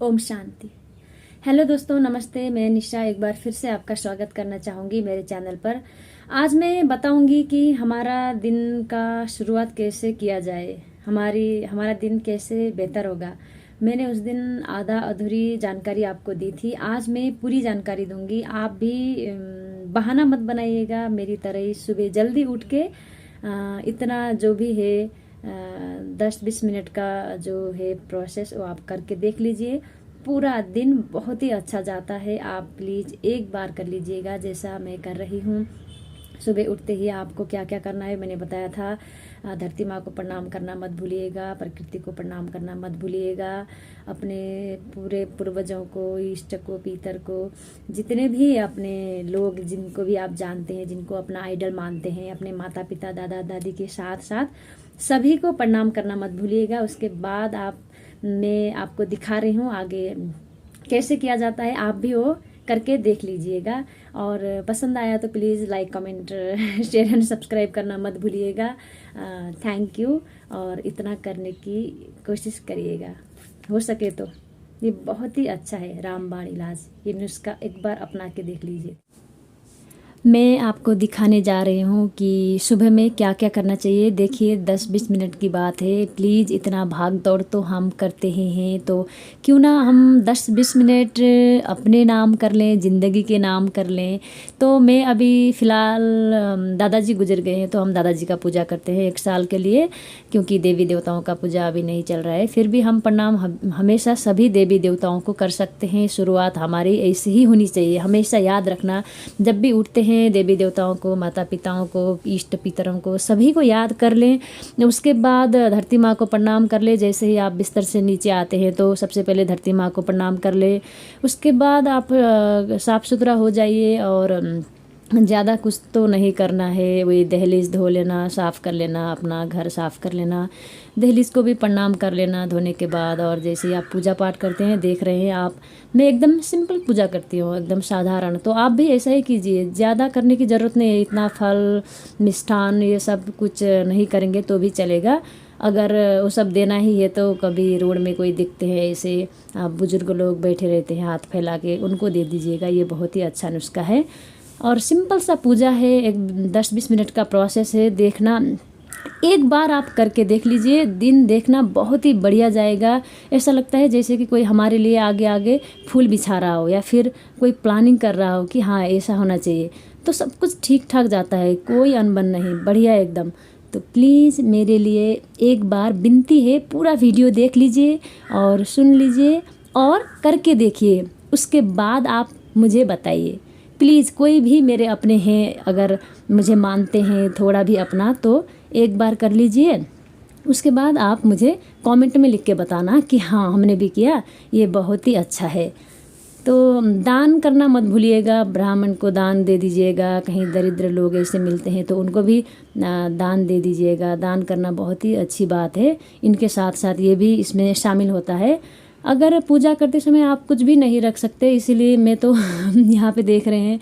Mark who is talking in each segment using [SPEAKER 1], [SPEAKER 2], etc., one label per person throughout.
[SPEAKER 1] Om Shanti. Hello दोस्तों, नमस्ते। मैं निशा एक बार फिर से आपका स्वागत करना चाहूँगी मेरे चैनल पर। आज मैं बताऊँगी कि हमारा दिन का शुरुआत कैसे किया जाए, हमारा दिन कैसे बेहतर होगा। मैंने उस दिन आधा अधूरी जानकारी आपको दी थी, आज मैं पूरी जानकारी दूंगी। आप भी बहाना मत बनाइएगा, मेरी तरह ही सुबह जल्दी उठ के इतना जो भी है 10-20 मिनट का जो है प्रोसेस वो आप करके देख लीजिए। पूरा दिन बहुत ही अच्छा जाता है। आप प्लीज़ एक बार कर लीजिएगा जैसा मैं कर रही हूँ। सुबह उठते ही आपको क्या क्या करना है मैंने बताया था। धरती माँ को प्रणाम करना मत भूलिएगा, प्रकृति को प्रणाम करना मत भूलिएगा, अपने पूरे पूर्वजों को, इष्ट को, पितर को, जितने भी अपने लोग जिनको भी आप जानते हैं, जिनको अपना आइडल मानते हैं, अपने माता पिता, दादा दादी के साथ साथ सभी को प्रणाम करना मत भूलिएगा। उसके बाद मैं आपको दिखा रही हूँ आगे कैसे किया जाता है, आप भी वो करके देख लीजिएगा। और पसंद आया तो please like, comment, share and subscribe करना मत भूलिएगा। Thank you. और इतना करने की कोशिश करिएगा, हो सके तो। ये बहुत ही अच्छा है रामबाण इलाज, ये नुस्खा एक बार अपना के देख लीजिए। मैं आपको दिखाने जा रही हूँ कि सुबह में क्या क्या करना चाहिए। देखिए 10-20 मिनट की बात है, प्लीज़ इतना भाग दौड़ तो हम करते ही हैं, तो क्यों ना हम 10-20 मिनट अपने नाम कर लें, ज़िंदगी के नाम कर लें। तो मैं अभी फ़िलहाल दादाजी गुजर गए हैं, तो हम दादाजी का पूजा करते हैं 1 साल के लिए, क्योंकि देवी देवताओं का पूजा अभी नहीं चल रहा है। फिर भी हम प्रणाम हमेशा सभी देवी देवताओं को कर सकते हैं। शुरुआत हमारी ऐसी ही होनी चाहिए। हमेशा याद रखना, जब भी उठते हैं देवी देवताओं को, माता पिताओं को, इष्ट पितरों को, सभी को याद कर लें। उसके बाद धरती माँ को प्रणाम कर ले। जैसे ही आप बिस्तर से नीचे आते हैं तो सबसे पहले धरती माँ को प्रणाम कर ले। उसके बाद आप साफ़ सुथरा हो जाइए, और ज़्यादा कुछ तो नहीं करना है। वही दहलीज धो लेना, साफ़ कर लेना, अपना घर साफ़ कर लेना, दहलीज को भी प्रणाम कर लेना धोने के बाद। और जैसे ही आप पूजा पाठ करते हैं, देख रहे हैं आप, मैं एकदम सिंपल पूजा करती हूँ, एकदम साधारण। तो आप भी ऐसा ही कीजिए, ज़्यादा करने की ज़रूरत नहीं है। इतना फल, मिष्ठान ये सब कुछ नहीं करेंगे तो भी चलेगा। अगर वो सब देना ही है तो कभी रोड में कोई दिखते हैं ऐसे बुजुर्ग लोग बैठे रहते हैं हाथ फैला के, उनको दे दीजिएगा। ये बहुत ही अच्छा नुस्खा है और सिंपल सा पूजा है। एक 10-20 मिनट का प्रोसेस है। देखना, एक बार आप करके देख लीजिए, दिन देखना बहुत ही बढ़िया जाएगा। ऐसा लगता है जैसे कि कोई हमारे लिए आगे आगे फूल बिछा रहा हो, या फिर कोई प्लानिंग कर रहा हो कि हाँ ऐसा होना चाहिए। तो सब कुछ ठीक ठाक जाता है, कोई अनबन नहीं, बढ़िया एकदम। तो प्लीज़ मेरे लिए एक बार विनती है, पूरा वीडियो देख लीजिए और सुन लीजिए और करके देखिए। उसके बाद आप मुझे बताइए प्लीज़। कोई भी मेरे अपने हैं, अगर मुझे मानते हैं थोड़ा भी अपना, तो एक बार कर लीजिए। उसके बाद आप मुझे कमेंट में लिख के बताना कि हाँ हमने भी किया, ये बहुत ही अच्छा है। तो दान करना मत भूलिएगा, ब्राह्मण को दान दे दीजिएगा। कहीं दरिद्र लोग ऐसे मिलते हैं तो उनको भी दान दे दीजिएगा। दान करना बहुत ही अच्छी बात है। इनके साथ साथ ये भी इसमें शामिल होता है। अगर पूजा करते समय आप कुछ भी नहीं रख सकते, इसीलिए मैं तो यहाँ पे देख रहे हैं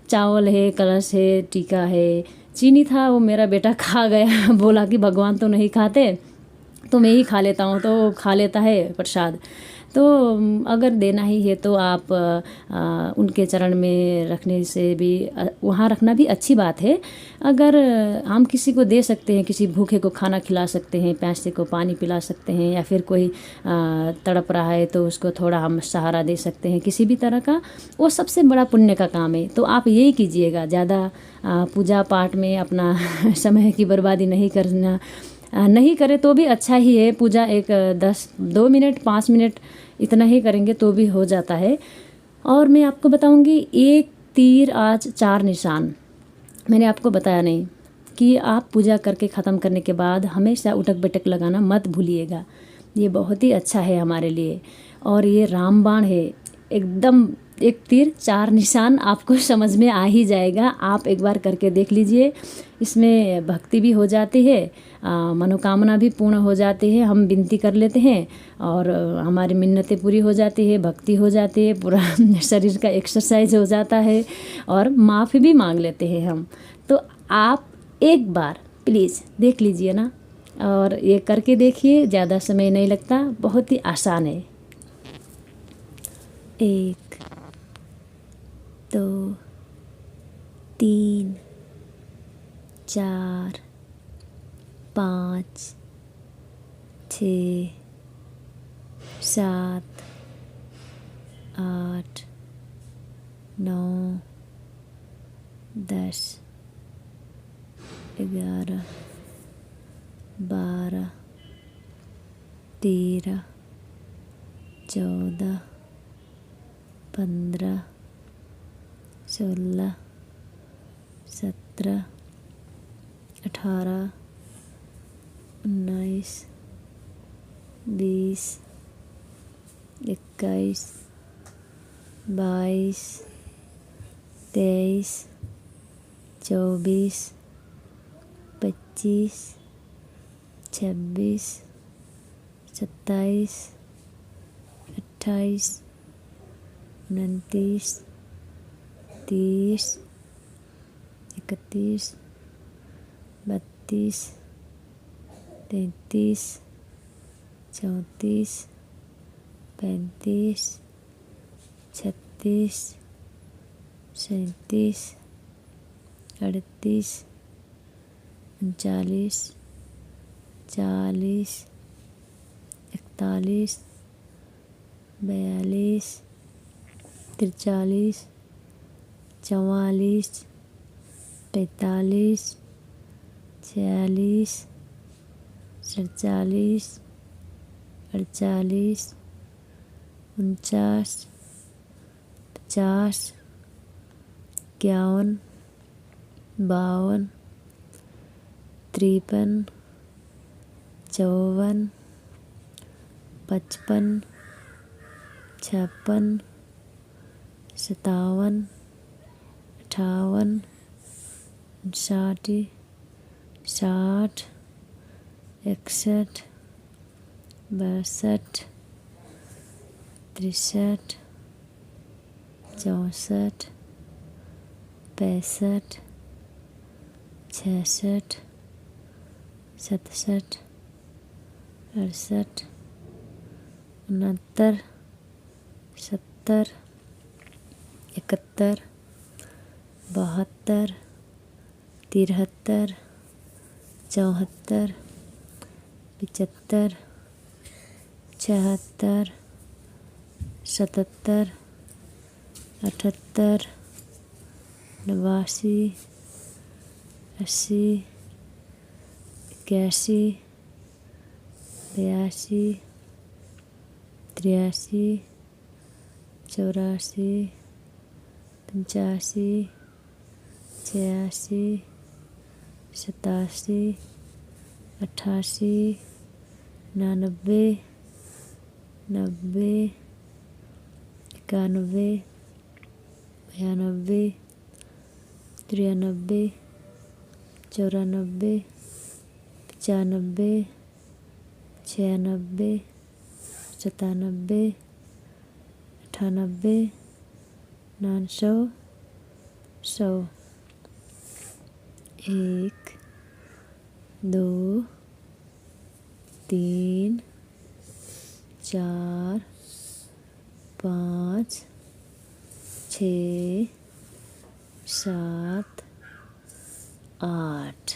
[SPEAKER 1] चावल है, कलश है, टीका है, चीनी था, वो मेरा बेटा खा गया। बोला कि भगवान तो नहीं खाते तो मैं ही खा लेता हूँ, तो खा लेता है प्रसाद। तो अगर देना ही है तो आप उनके चरण में रखने से भी, वहाँ रखना भी अच्छी बात है। अगर हम किसी को दे सकते हैं, किसी भूखे को खाना खिला सकते हैं, प्यासे को पानी पिला सकते हैं, या फिर कोई तड़प रहा है तो उसको थोड़ा हम सहारा दे सकते हैं किसी भी तरह का, वो सबसे बड़ा पुण्य का काम है। तो आप यही कीजिएगा। ज़्यादा पूजा पाठ में अपना समय की बर्बादी नहीं करना, नहीं करे तो भी अच्छा ही है। पूजा एक 2 मिनट 5 मिनट इतना ही करेंगे तो भी हो जाता है। और मैं आपको बताऊंगी, 1 तीर आज 4 निशान। मैंने आपको बताया नहीं कि आप पूजा करके ख़त्म करने के बाद हमेशा उटक बैठक लगाना मत भूलिएगा। ये बहुत ही अच्छा है हमारे लिए। और ये रामबाण है, एकदम 1 तीर 4 निशान, आपको समझ में आ ही जाएगा। आप एक बार करके देख लीजिए। इसमें भक्ति भी हो जाती है, मनोकामना भी पूर्ण हो जाती है। हम विनती कर लेते हैं और हमारी मिन्नतें पूरी हो जाती है, भक्ति हो जाती है, पूरा शरीर का एक्सरसाइज हो जाता है और माफ़ी भी मांग लेते हैं हम। तो आप एक बार प्लीज़ देख लीजिए ना, और ये करके देखिए। ज़्यादा समय नहीं लगता, बहुत ही आसान है। 1 2 3 4 5 6 7 8 9 10 11 12 13 14 15 16 17 18 19 20 21 22 23 24 25 26 27 28 29 30 31 32 33 34 35 36 37 38 39 40 41 42 43 44 45 46 47 48 49 50 51 52 53 54 55 56 57 58 59 60 61 62 63 64 65 66 67 68 69 70 71 72 73 74 75 76 77 78 89 80 81 82 83 84 85 86 87 88 99 90 91 92 93 94 95 96 97 98 900 100 1 2 3 4 5 6 7 8।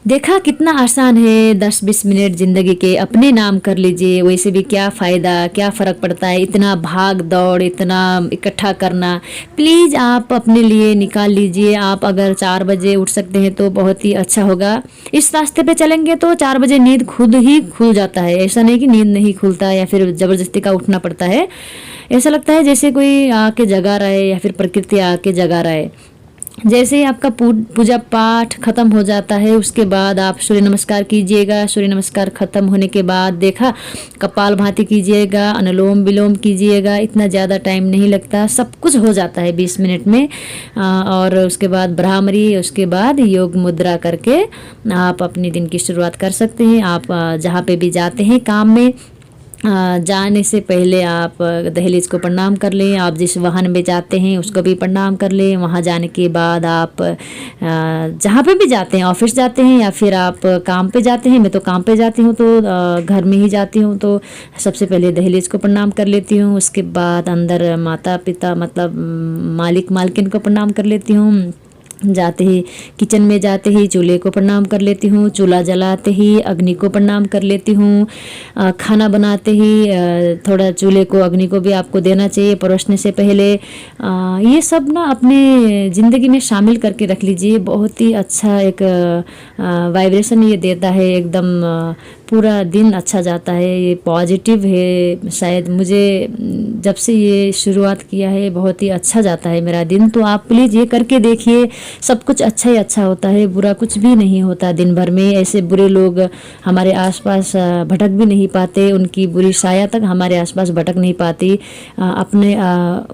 [SPEAKER 1] देखा कितना आसान है। 10-20 मिनट ज़िंदगी के अपने नाम कर लीजिए। वैसे भी क्या फ़ायदा, क्या फ़र्क पड़ता है इतना भाग दौड़, इतना इकट्ठा करना। प्लीज़ आप अपने लिए निकाल लीजिए। आप अगर 4 बजे उठ सकते हैं तो बहुत ही अच्छा होगा। इस रास्ते पे चलेंगे तो 4 बजे नींद खुद ही खुल जाता है। ऐसा नहीं कि नींद नहीं खुलता या फिर ज़बरदस्ती का उठना पड़ता है। ऐसा लगता है जैसे कोई आके जगा रहा है या फिर प्रकृति आके जगा रहा है। जैसे ही आपका पूजा पाठ खत्म हो जाता है उसके बाद आप सूर्य नमस्कार कीजिएगा। सूर्य नमस्कार खत्म होने के बाद देखा कपालभाति कीजिएगा, अनुलोम विलोम कीजिएगा। इतना ज़्यादा टाइम नहीं लगता, सब कुछ हो जाता है 20 मिनट में। और उसके बाद ब्राह्मरी, उसके बाद योग मुद्रा करके आप अपने दिन की शुरुआत कर सकते हैं। आप जहाँ पे भी जाते हैं काम में जाने से पहले आप दहलीज को प्रणाम कर लें। आप जिस वाहन में जाते हैं उसको भी प्रणाम कर लें। वहाँ जाने के बाद आप जहाँ पे भी जाते हैं, ऑफिस जाते हैं या फिर आप काम पे जाते हैं, मैं तो काम पे जाती हूँ तो घर में ही जाती हूँ, तो सबसे पहले दहलीज को प्रणाम कर लेती हूँ। उसके बाद अंदर माता पिता मतलब मालिक मालकिन को प्रणाम कर लेती हूँ। जाते ही किचन में जाते ही चूल्हे को प्रणाम कर लेती हूँ। चूल्हा जलाते ही अग्नि को प्रणाम कर लेती हूँ। खाना बनाते ही थोड़ा चूल्हे को अग्नि को भी आपको देना चाहिए परोसने से पहले। ये सब ना अपने ज़िंदगी में शामिल करके रख लीजिए। बहुत ही अच्छा एक वाइब्रेशन ये देता है, एकदम पूरा दिन अच्छा जाता है। ये पॉजिटिव है। शायद मुझे जब से ये शुरुआत किया है बहुत ही अच्छा जाता है मेरा दिन। तो आप प्लीज़ ये करके देखिए, सब कुछ अच्छा ही अच्छा होता है, बुरा कुछ भी नहीं होता। दिन भर में ऐसे बुरे लोग हमारे आसपास भटक भी नहीं पाते, उनकी बुरी साया तक हमारे आसपास भटक नहीं पाती। अपने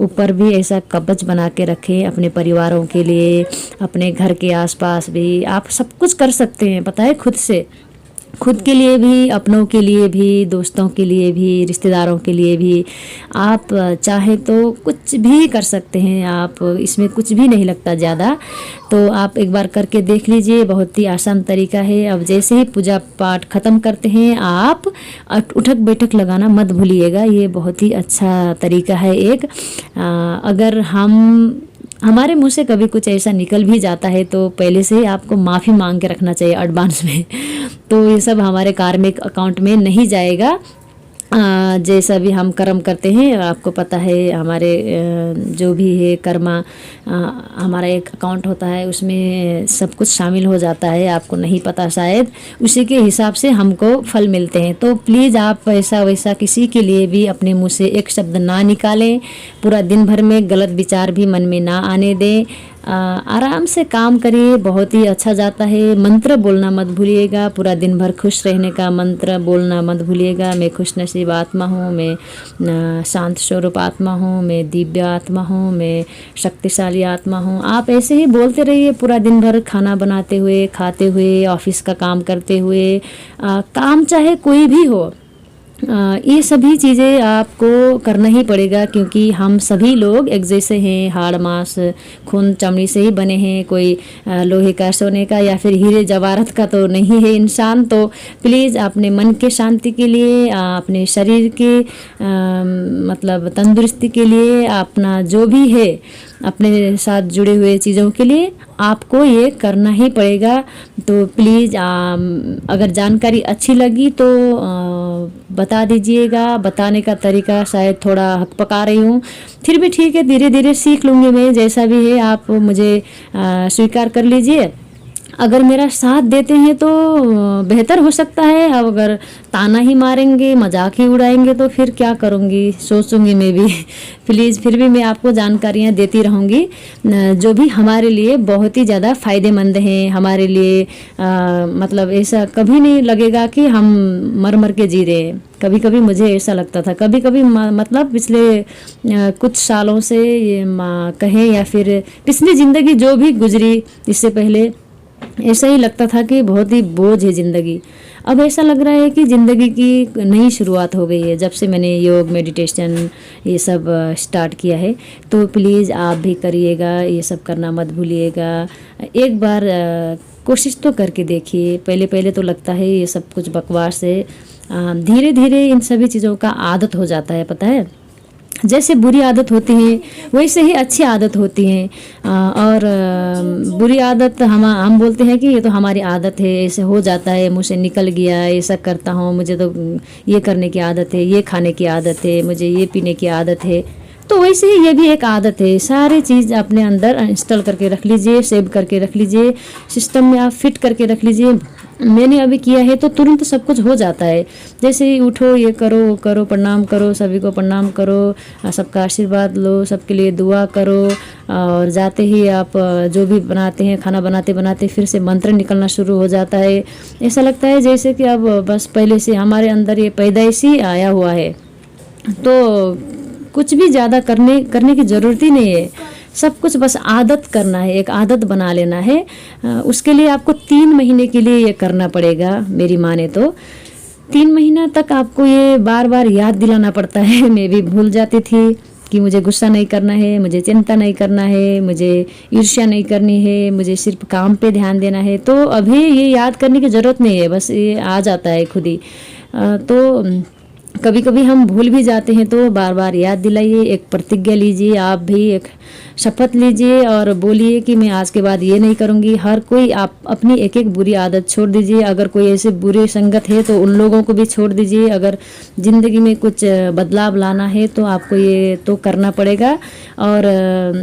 [SPEAKER 1] ऊपर भी ऐसा कवच बना के रखें अपने परिवारों के लिए, अपने घर के आसपास भी। आप सब कुछ कर सकते हैं पता है, खुद से, खुद के लिए भी, अपनों के लिए भी, दोस्तों के लिए भी, रिश्तेदारों के लिए भी। आप चाहे तो कुछ भी कर सकते हैं आप, इसमें कुछ भी नहीं लगता ज़्यादा। तो आप एक बार करके देख लीजिए, बहुत ही आसान तरीका है। अब जैसे ही पूजा पाठ ख़त्म करते हैं आप उठक बैठक लगाना मत भूलिएगा। ये बहुत ही अच्छा तरीका है एक। अगर हमारे मुंह से कभी कुछ ऐसा निकल भी जाता है तो पहले से ही आपको माफ़ी मांग के रखना चाहिए एडवांस में। तो ये सब हमारे कार्मिक अकाउंट में नहीं जाएगा। जैसा भी हम कर्म करते हैं, आपको पता है हमारे जो भी है कर्मा, हमारा एक अकाउंट होता है, उसमें सब कुछ शामिल हो जाता है। आपको नहीं पता शायद, उसी के हिसाब से हमको फल मिलते हैं। तो प्लीज़ आप ऐसा वैसा किसी के लिए भी अपने मुंह से एक शब्द ना निकालें। पूरा दिन भर में गलत विचार भी मन में ना आने दें। आराम से काम करिए, बहुत ही अच्छा जाता है। मंत्र बोलना मत भूलिएगा, पूरा दिन भर खुश रहने का मंत्र बोलना मत भूलिएगा। मैं खुश नसीब आत्मा हूँ, मैं शांत स्वरूप आत्मा हूँ, मैं दिव्य आत्मा हूँ, मैं शक्तिशाली आत्मा हूँ। आप ऐसे ही बोलते रहिए पूरा दिन भर, खाना बनाते हुए, खाते हुए, ऑफिस का काम करते हुए। काम चाहे कोई भी हो, ये सभी चीज़ें आपको करना ही पड़ेगा, क्योंकि हम सभी लोग एक जैसे हैं। हाड़ मांस खून चमड़ी से ही बने हैं। कोई लोहे का, सोने का या फिर हीरे जवाहरात का तो नहीं है इंसान। तो प्लीज़ अपने मन के शांति के लिए, अपने शरीर के मतलब तंदुरुस्ती के लिए, अपना जो भी है अपने साथ जुड़े हुए चीज़ों के लिए आपको ये करना ही पड़ेगा। तो प्लीज़ अगर जानकारी अच्छी लगी तो बता दीजिएगा। बताने का तरीका शायद थोड़ा हकपका रही हूँ, फिर भी ठीक है, धीरे धीरे सीख लूँगी मैं। जैसा भी है आप मुझे स्वीकार कर लीजिए। अगर मेरा साथ देते हैं तो बेहतर हो सकता है। अब अगर ताना ही मारेंगे, मजाक ही उड़ाएंगे तो फिर क्या करूँगी, सोचूंगी मैं भी। प्लीज़ फिर भी मैं आपको जानकारियाँ देती रहूँगी जो भी हमारे लिए बहुत ही ज़्यादा फ़ायदेमंद हैं। हमारे लिए मतलब ऐसा कभी नहीं लगेगा कि हम मर मर के जी रहे हैं। कभी कभी मुझे ऐसा लगता था, कभी कभी मतलब पिछले कुछ सालों से ये कहें या फिर पिछली ज़िंदगी जो भी गुजरी इससे पहले, ऐसा ही लगता था कि बहुत ही बोझ है ज़िंदगी। अब ऐसा लग रहा है कि ज़िंदगी की नई शुरुआत हो गई है जब से मैंने योग, मेडिटेशन ये सब स्टार्ट किया है। तो प्लीज़ आप भी करिएगा, ये सब करना मत भूलिएगा। एक बार कोशिश तो करके देखिए। पहले पहले तो लगता है ये सब कुछ बकवास है, धीरे धीरे इन सभी चीज़ों का आदत हो जाता है। पता है, जैसे बुरी आदत होती है वैसे ही अच्छी आदत होती है। और बुरी आदत हम बोलते हैं कि ये तो हमारी आदत है, ऐसे हो जाता है, मुझसे निकल गया, ऐसा करता हूँ, मुझे तो ये करने की आदत है, ये खाने की आदत है, मुझे ये पीने की आदत है। तो वैसे ही ये भी एक आदत है। सारी चीज़ अपने अंदर इंस्टॉल करके रख लीजिए, सेव करके रख लीजिए, सिस्टम में आप फिट करके रख लीजिए। मैंने अभी किया है तो तुरंत सब कुछ हो जाता है। जैसे ही उठो, ये करो, वो करो, प्रणाम करो, सभी को प्रणाम करो, सबका आशीर्वाद लो, सबके लिए दुआ करो। और जाते ही आप जो भी बनाते हैं, खाना बनाते बनाते फिर से मंत्र निकलना शुरू हो जाता है। ऐसा लगता है जैसे कि अब बस पहले से हमारे अंदर ये पैदाइशी आया हुआ है। तो कुछ भी ज़्यादा करने की ज़रूरत ही नहीं है। सब कुछ बस आदत करना है, एक आदत बना लेना है। उसके लिए आपको 3 महीने के लिए ये करना पड़ेगा मेरी माने तो। 3 महीना तक आपको ये बार बार याद दिलाना पड़ता है। मैं भी भूल जाती थी कि मुझे गुस्सा नहीं करना है, मुझे चिंता नहीं करना है, मुझे ईर्ष्या नहीं करनी है, मुझे सिर्फ काम पे ध्यान देना है। तो अभी ये याद करने की ज़रूरत नहीं है, बस ये आ जाता है खुद ही। तो कभी कभी हम भूल भी जाते हैं, तो बार बार याद दिलाइए। एक प्रतिज्ञा लीजिए, आप भी एक शपथ लीजिए और बोलिए कि मैं आज के बाद ये नहीं करूँगी। हर कोई आप अपनी एक एक बुरी आदत छोड़ दीजिए। अगर कोई ऐसे बुरे संगत है तो उन लोगों को भी छोड़ दीजिए। अगर ज़िंदगी में कुछ बदलाव लाना है तो आपको ये तो करना पड़ेगा। और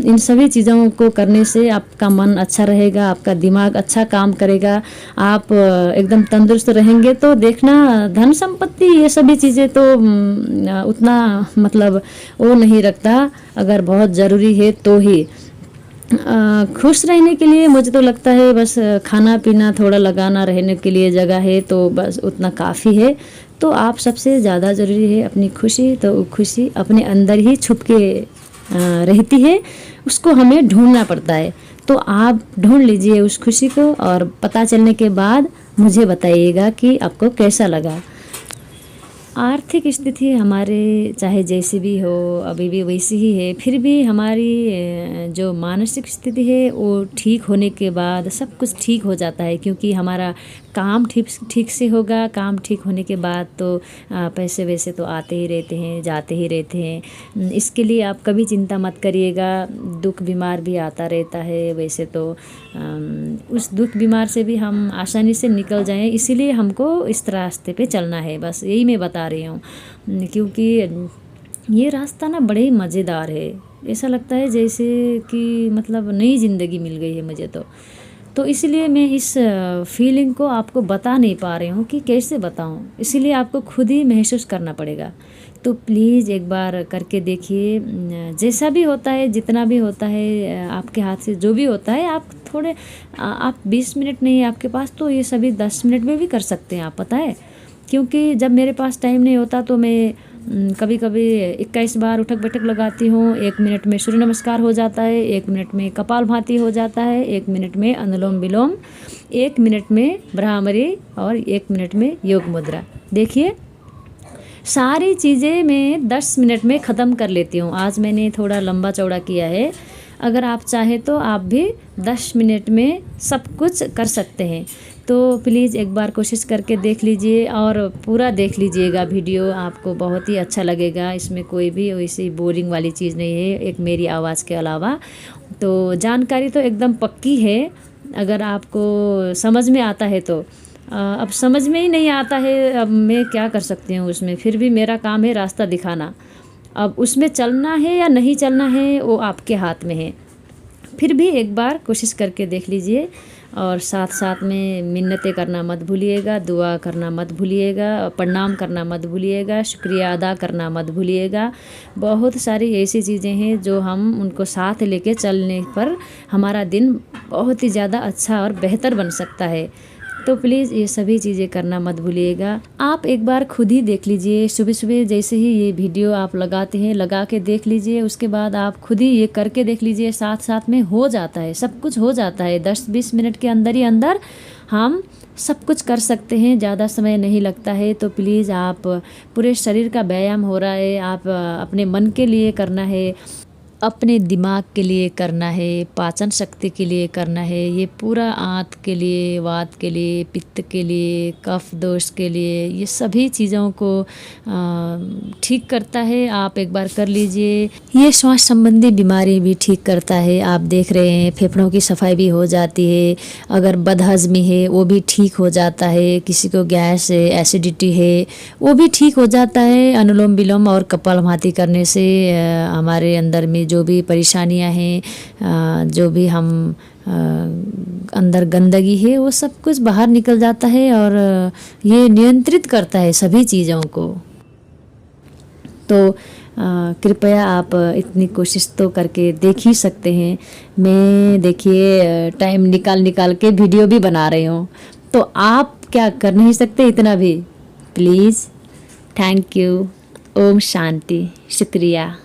[SPEAKER 1] इन सभी चीज़ों को करने से आपका मन अच्छा रहेगा, आपका दिमाग अच्छा काम करेगा, आप एकदम तंदुरुस्त रहेंगे। तो देखना, धन संपत्ति ये सभी चीज़ें तो उतना मतलब वो नहीं रखता। अगर बहुत ज़रूरी है तो ही खुश रहने के लिए मुझे तो लगता है बस खाना पीना थोड़ा लगाना, रहने के लिए जगह है तो बस उतना काफ़ी है। तो आप सबसे ज़्यादा ज़रूरी है अपनी खुशी। तो खुशी अपने अंदर ही छुप के रहती है, उसको हमें ढूंढना पड़ता है। तो आप ढूंढ लीजिए उस खुशी को और पता चलने के बाद मुझे बताइएगा कि आपको कैसा लगा। आर्थिक स्थिति हमारे चाहे जैसी भी हो, अभी भी वैसी ही है, फिर भी हमारी जो मानसिक स्थिति है वो ठीक होने के बाद सब कुछ ठीक हो जाता है। क्योंकि हमारा काम ठीक से होगा। काम ठीक होने के बाद तो पैसे वैसे तो आते ही रहते हैं, जाते ही रहते हैं। इसके लिए आप कभी चिंता मत करिएगा। दुख बीमार भी आता रहता है वैसे तो, उस दुख बीमार से भी हम आसानी से निकल जाएं, इसीलिए हमको इस रास्ते पे चलना है। बस यही मैं बता रही हूँ, क्योंकि ये रास्ता ना बड़े ही मज़ेदार है। ऐसा लगता है जैसे कि मतलब नई ज़िंदगी मिल गई है मुझे तो इसलिए मैं इस फीलिंग को आपको बता नहीं पा रही हूँ कि कैसे बताऊँ। इसीलिए आपको खुद ही महसूस करना पड़ेगा। तो प्लीज़ एक बार करके देखिए। जैसा भी होता है, जितना भी होता है आपके हाथ से, जो भी होता है, आप थोड़े आप 20 मिनट नहीं है आपके पास तो ये सभी 10 मिनट में भी कर सकते हैं आप, पता है। क्योंकि जब मेरे पास टाइम नहीं होता तो मैं कभी कभी 21 बार उठक बैठक लगाती हूँ। 1 मिनट में सूर्य नमस्कार हो जाता है, 1 मिनट में कपालभाति हो जाता है, 1 मिनट में अनुलोम विलोम, 1 मिनट में भ्रामरी और 1 मिनट में योग मुद्रा। देखिए सारी चीज़ें मैं 10 मिनट में ख़त्म कर लेती हूँ। आज मैंने थोड़ा लंबा चौड़ा किया है। अगर आप चाहें तो आप भी 10 मिनट में सब कुछ कर सकते हैं। तो प्लीज़ एक बार कोशिश करके देख लीजिए और पूरा देख लीजिएगा वीडियो, आपको बहुत ही अच्छा लगेगा। इसमें कोई भी वैसी बोरिंग वाली चीज़ नहीं है, एक मेरी आवाज़ के अलावा। तो जानकारी तो एकदम पक्की है। अगर आपको समझ में आता है तो अब समझ में ही नहीं आता है, अब मैं क्या कर सकती हूँ उसमें। फिर भी मेरा काम है रास्ता दिखाना। अब उसमें चलना है या नहीं चलना है वो आपके हाथ में है। फिर भी एक बार कोशिश करके देख लीजिए और साथ साथ में मिन्नतें करना मत भूलिएगा, दुआ करना मत भूलिएगा, प्रणाम करना मत भूलिएगा, शुक्रिया अदा करना मत भूलिएगा। बहुत सारी ऐसी चीज़ें हैं जो हम उनको साथ लेके चलने पर हमारा दिन बहुत ही ज़्यादा अच्छा और बेहतर बन सकता है। तो प्लीज़ ये सभी चीज़ें करना मत भूलिएगा। आप एक बार खुद ही देख लीजिए। सुबह सुबह जैसे ही ये वीडियो आप लगाते हैं, लगा के देख लीजिए। उसके बाद आप खुद ही ये करके देख लीजिए। साथ साथ में हो जाता है, सब कुछ हो जाता है। 10-20 मिनट के अंदर ही अंदर हम सब कुछ कर सकते हैं। ज़्यादा समय नहीं लगता है। तो प्लीज़ आप, पूरे शरीर का व्यायाम हो रहा है, आप अपने मन के लिए करना है, अपने दिमाग के लिए करना है, पाचन शक्ति के लिए करना है। ये पूरा आंत के लिए, वात के लिए, पित्त के लिए, कफ दोष के लिए, ये सभी चीज़ों को ठीक करता है। आप एक बार कर लीजिए। ये श्वास संबंधी बीमारी भी ठीक करता है। आप देख रहे हैं फेफड़ों की सफाई भी हो जाती है। अगर बदहज़मी है वो भी ठीक हो जाता है। किसी को गैस है, एसिडिटी है, वो भी ठीक हो जाता है। अनुलोम विलोम और कपालभाति करने से हमारे अंदर में जो भी परेशानियां हैं, जो भी हम अंदर गंदगी है, वो सब कुछ बाहर निकल जाता है और ये नियंत्रित करता है सभी चीज़ों को। तो कृपया आप इतनी कोशिश तो करके देख ही सकते हैं। मैं देखिए टाइम निकाल के वीडियो भी बना रही हूँ, तो आप क्या कर नहीं सकते इतना भी? Please, thank you. ओम शांति, शुक्रिया।